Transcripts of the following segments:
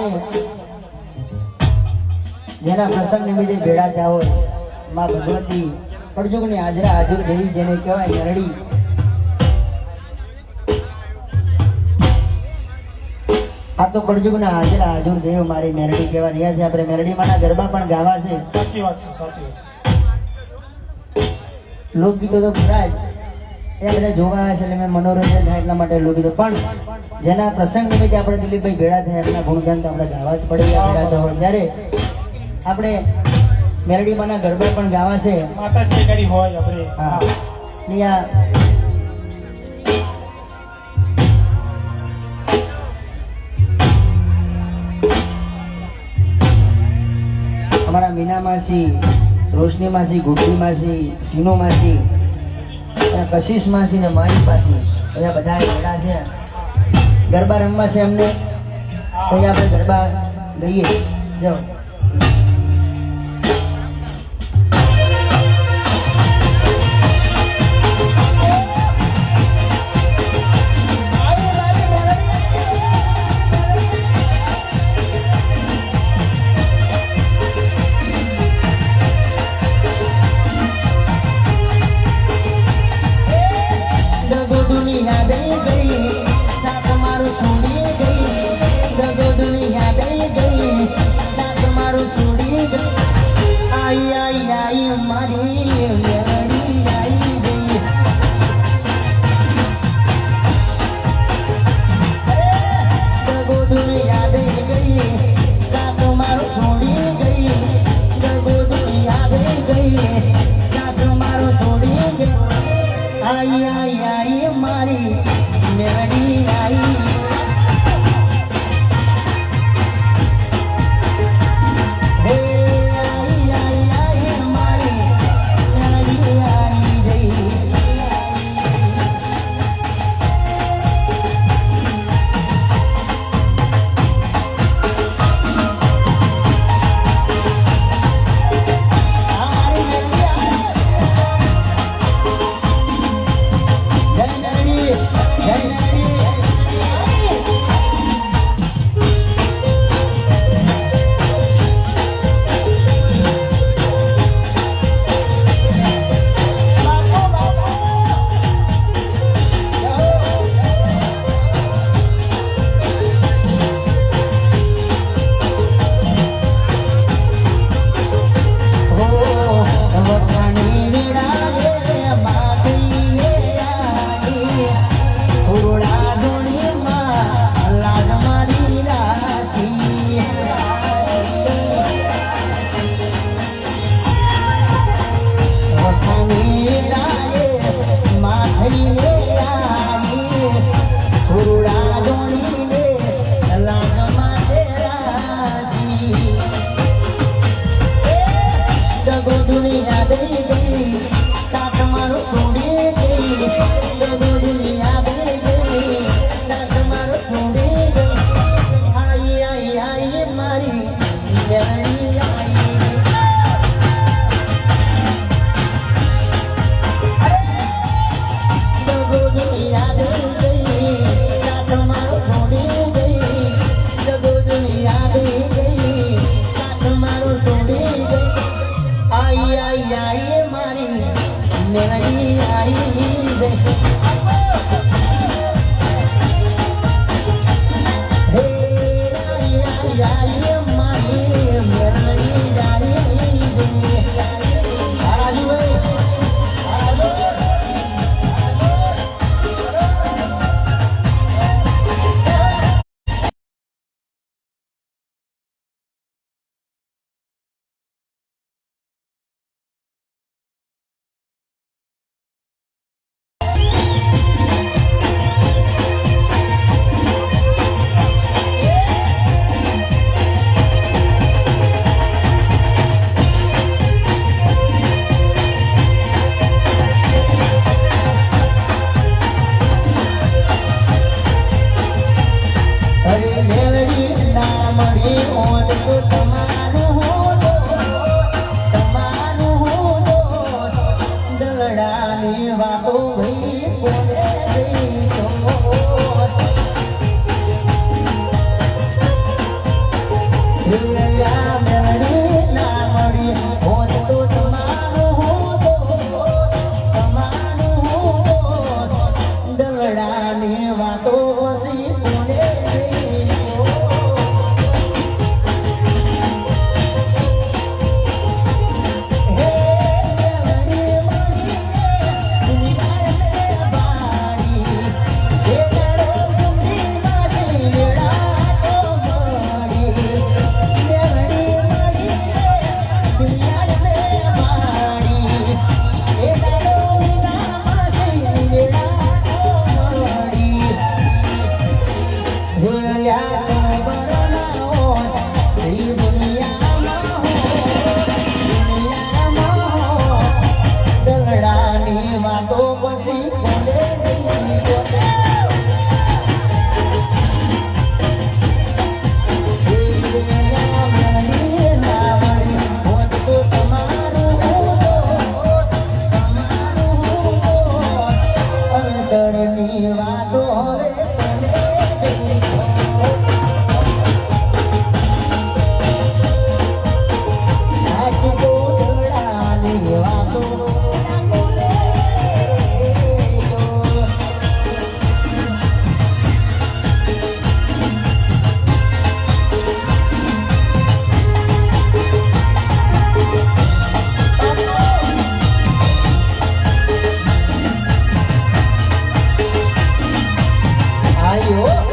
આપણે જેના પ્રસંગ નિમિત્તે ભેળા થયા હોય માં ભગવતી પડજુગની હાજરા હાજર દેવી જેને કહેવાય મેરડી, આ તો પડજુગના હાજરા હાજર દેવ મારી મેરડી કહેવા રહ્યા છે. આપણે મેરડીમાંના ગરબા પણ ગાવા છે. સાચી વાત છે, સાચી વાત. લોકગીતો તો ખરા જ, એ બધા જોવા છે એટલે મેં મનોરંજન થાય એટલા માટે લોકગીતો, પણ જેના પ્રસંગ નિમિત્તે આપણે દિલીપભાઈ ભેળા થયા એમના ગુણગાન તો આપણે ગાવા જ પડે. ભેળા થયા હોય ત્યારે આપણે મેરડીમાંના ગરબા પણ ગાવા છે. માતાજી કરી હોય આપણે. હા, અહીંયા અમારા મીના માસી, રોશની માસી, ગુડ્ડી માસી, સીનો માસી, કશિશ માસી ને માઈ માસી, અહીંયા બધા ભેળા છે. ગરબા રમવા છે અમને, તો અહીંયા આપણે ગરબા ગઈએ. જો તો ના કોને આયો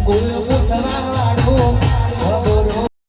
કુલ